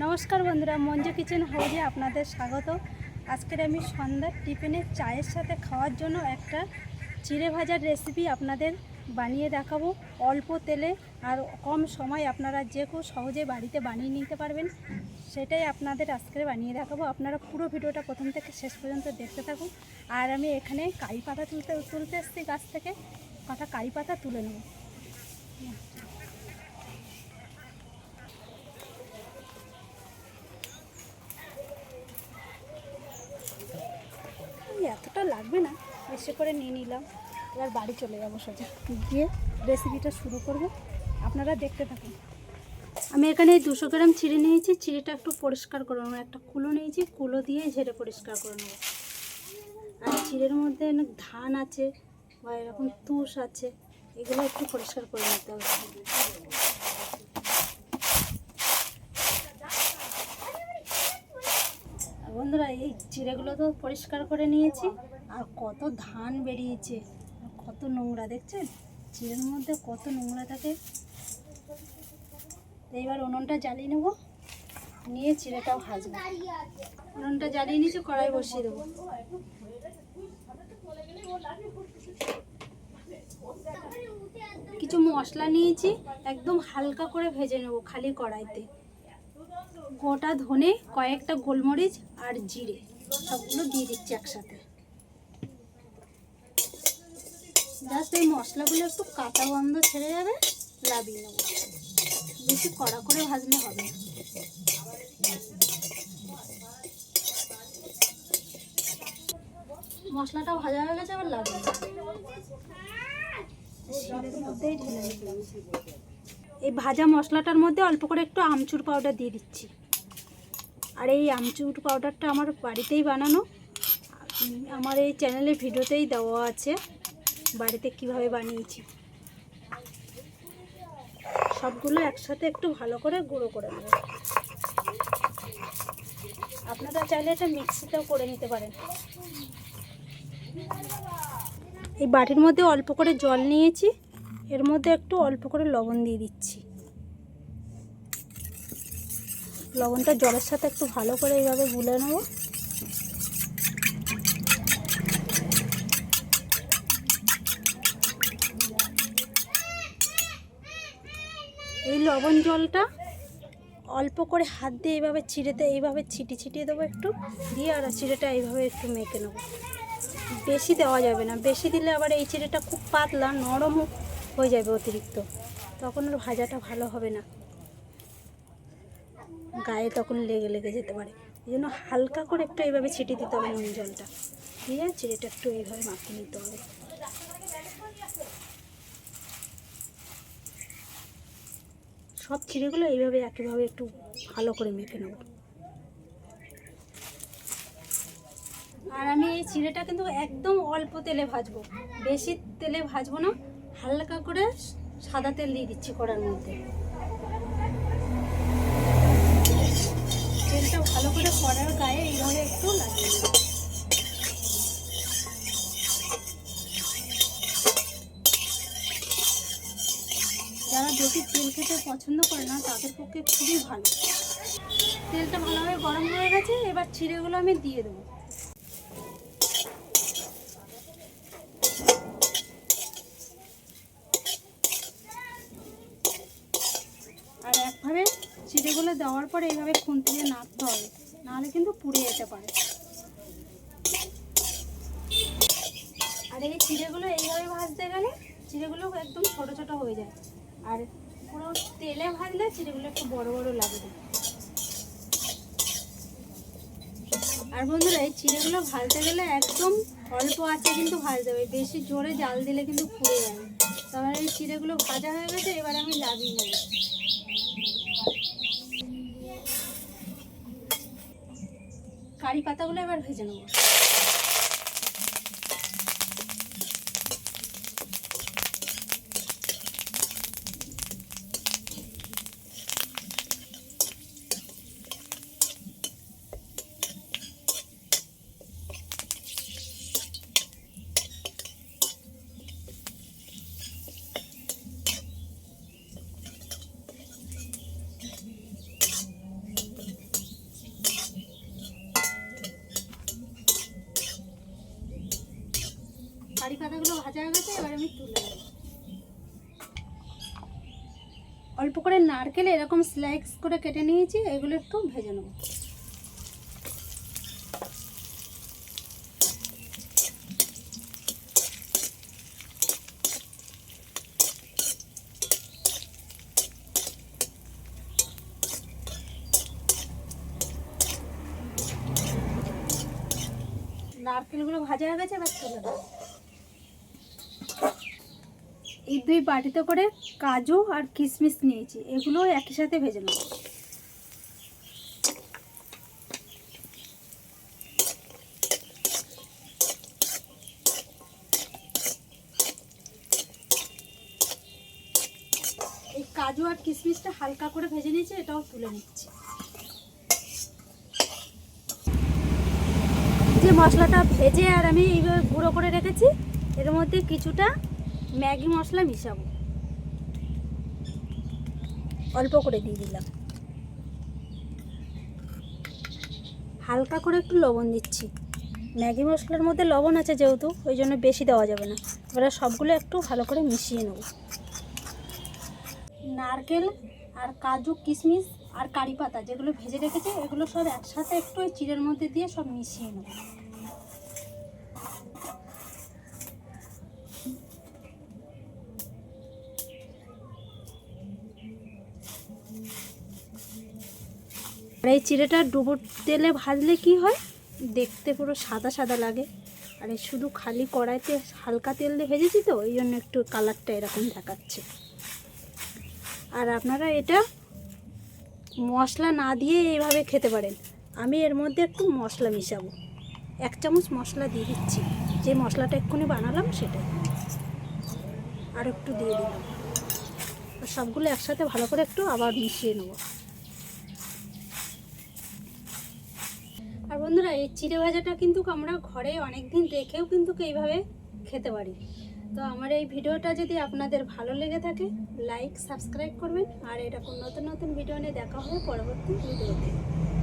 নমস্কার বন্ধুরা, মঞ্জু কিচেন হাউজে আপনাদের স্বাগত। আজকের আমি সন্ধ্যার টিফিনে চায়ের সাথে খাওয়ার জন্য একটা চিড়ে ভাজার রেসিপি আপনাদের বানিয়ে দেখাবো। অল্প তেলে আর কম সময় আপনারা যে কেউ সহজে বাড়িতে বানিয়ে নিতে পারবেন, সেটাই আপনাদের আজকে বানিয়ে দেখাবো। আপনারা পুরো ভিডিওটা প্রথম থেকে শেষ পর্যন্ত দেখতে থাকুন। আর আমি এখানে কারি পাতা তুলতে এসেছি, গাছ থেকে কাটা কারি পাতা তুলে নেব। এতটা লাগবে না, বেশি করে নিয়ে নিলাম। এবার বাড়ি চলে যাবো, সোজা গিয়ে রেসিপিটা শুরু করব। আপনারা দেখতে থাকুন। আমি এখানে 200 গ্রাম চিড়ে নিয়েছি। চিড়েটা একটু পরিষ্কার করে নেবো। একটা কুলো নিয়েছি, কুলো দিয়ে ঝেড়ে পরিষ্কার করে নেবো। আর চিড়ের মধ্যে অনেক ধান আছে বা এরকম তুষ আছে, এগুলো একটু পরিষ্কার করে নিতে হবে। বন্ধুরা, এই চিড়েগুলো তো পরিষ্কার করে নিয়েছি। আর কত ধান বেরিয়েছে, কত নোংরা দেখছেন, চিড়ের মধ্যে কত নোংরা থাকে। এইবার উনুনটা জ্বালিয়ে নেব, নিয়ে চিড়েটাও ভাজবো। উনুনটা জ্বালিয়ে নিয়েছি, কড়াই বসিয়ে দেবো। কিছু মশলা নিয়েছি, একদম হালকা করে ভেজে নেব খালি কড়াইতে। গোটা ধনে, কয়েকটা গোলমরিচ আর জিরে সবগুলো দিয়ে দিচ্ছি একসাথে। জাস্ট এই মশলাগুলো একটু কাঁচা গন্ধ ছেড়ে যাবে, লাবিয়ে নেব। বেশি কড়া করে ভাজলে হবে না। মশলাটা ভাজা হয়ে গেছে, আবার লাবিয়ে মধ্যেই ঢেলে দিলাম। এই ভাজা মশলাটার মধ্যে অল্প করে একটু আমচুর পাউডার দিয়ে দিচ্ছি। আর এই আমচুর পাউডারটা আমার বাড়িতেই বানানো, আমার এই চ্যানেলের ভিডিওতেই দেওয়া আছে বাড়িতে কিভাবে বানিয়েছি। সবগুলো একসাথে একটু ভালো করে গুঁড়ো করে নেব। আপনারা চাইলে এটা মিক্সিতেও করে নিতে পারেন। এই বাটির মধ্যে অল্প করে জল নিয়েছি, এর মধ্যে একটু অল্প করে লবণ দিয়ে দিচ্ছি। লবণটা জলের সাথে একটু ভালো করে এইভাবে গুলে নেব। এই লবণ জলটা অল্প করে হাত দিয়ে এইভাবে চিড়েতে এইভাবে ছিটিয়ে দেবো একটু দিয়ে, আর চিড়েটা এইভাবে একটু মেখে নেব। বেশি দেওয়া যাবে না, বেশি দিলে আবার এই চিড়েটা খুব পাতলা নরম হয়ে যাবে অতিরিক্ত, তখন আর ভাজাটা ভালো হবে না, গায়ে তখন লেগে যেতে পারে। এই জন্য হালকা করে একটু এইভাবে ছিটিয়ে দিতে হবে নুন জলটা দিয়ে, চিড়েটা একটু এইভাবে মাখিয়ে নিতে হবে। সব চিড়েগুলো এইভাবে একইভাবে একটু ভালো করে মেখে নেব। আর আমি এই চিড়েটা কিন্তু একদম অল্প তেলে ভাজবো, বেশি তেলে ভাজবো না। হালকা করে সাদা তেল দিয়ে দিচ্ছি কড়ার মধ্যে। তেলটা ভালো করে কড়ার গায়ে এইভাবে একটু লাগিয়ে দেবো। যারা বেশি তেল খেতে পছন্দ করে না, তাদের পক্ষে খুবই ভালো। তেলটা ভালোভাবে গরম হয়ে গেছে, এবার চিড়েগুলো আমি দিয়ে দেবো। আর একভাবে চিড়েগুলো দেওয়ার পরে এইভাবে খুন্তি দিয়ে নাড়তে হবে, নাহলে কিন্তু পুড়ে যেতে পারে। আর এই চিড়েগুলো এইভাবে ভাজতে গেলে চিড়েগুলো একদম ছোট ছোট হয়ে যায়, আর পুরো তেলে ভাজলে চিড়েগুলো একটু বড় বড় লাগবে। আর বন্ধুরা, এই চিড়েগুলো ভাজতে গেলে একদম অল্প আঁচে কিন্তু ভাজতে হবে, বেশি জোরে জাল দিলে কিন্তু পুড়ে যাবে। তাহলে এই চিড়েগুলো ভাজা হয়ে গেছে, এবার আমি লাবিয়ে নেব। কারি পাতাগুলো এবার ভেজে নেব। কারি পাতাগুলো ভাজা হয়ে গেছে, এবার আমি তুলে নেব। অল্প করে নারকেল এরকম স্লাইস করে কেটে নিয়েছি, এগুলো একটু ভেজে নেব। নারকেলগুলো ভাজা হয়ে গেছে, এবার তুলে দেবো। এই 2 বাটিতে করে কাজু আর কিশমিশ নিয়েছি, এগুলো একই সাথে ভেজে নেব। এই কাজু আর কিশমিশটা হালকা করে ভেজে নিয়েছি, এটাও তুলে নিচ্ছি। যে মশলাটা ভেজে আর আমি এইভাবে গুঁড়ো করে রেখেছি, এর মধ্যে কিছুটা ম্যাগি মশলা মিশাবো, অল্প করে দিয়ে দিলাম। হালকা করে একটু লবণ দিচ্ছি, ম্যাগি মশলার মধ্যে লবণ আছে যেহেতু, ওই জন্য বেশি দেওয়া যাবে না। এবারে সবগুলো একটু ভালো করে মিশিয়ে নেব। নারকেল আর কাজু কিশমিশ আর কারি পাতা যেগুলো ভেজে রেখেছি, এগুলো সব একসাথে একটু ওই চিড়ের মধ্যে দিয়ে সব মিশিয়ে নেব। আর এই চিড়েটা ডুবো তেলে ভাজলে কি হয়, দেখতে পুরো সাদা সাদা লাগে। আর এই শুধু খালি কড়াইতে হালকা তেল দিয়ে ভেজেছি তো, এই জন্য একটু কালারটা এরকম দেখাচ্ছে। আর আপনারা এটা মশলা না দিয়ে এইভাবে খেতে পারেন। আমি এর মধ্যে একটু মশলা মিশাবো, 1 চামচ মশলা দিয়ে দিচ্ছি, যে মশলাটা এক্ষুনি বানালাম সেটাই আর একটু দিয়ে দিলাম। আর সবগুলো একসাথে ভালো করে একটু আবার মিশিয়ে নেব। আর বন্ধুরা, এই চিড়ে ভাজাটা কিন্তু আমরা ঘরে অনেক দিন রেখেও কিন্তু এইভাবে খেতে পারি। তো আমার এই ভিডিওটা যদি আপনাদের ভালো লেগে থাকে, লাইক সাবস্ক্রাইব করবেন। আর এরকম নতুন নতুন ভিডিও নিয়ে দেখা হবে পরবর্তী ভিডিওতে।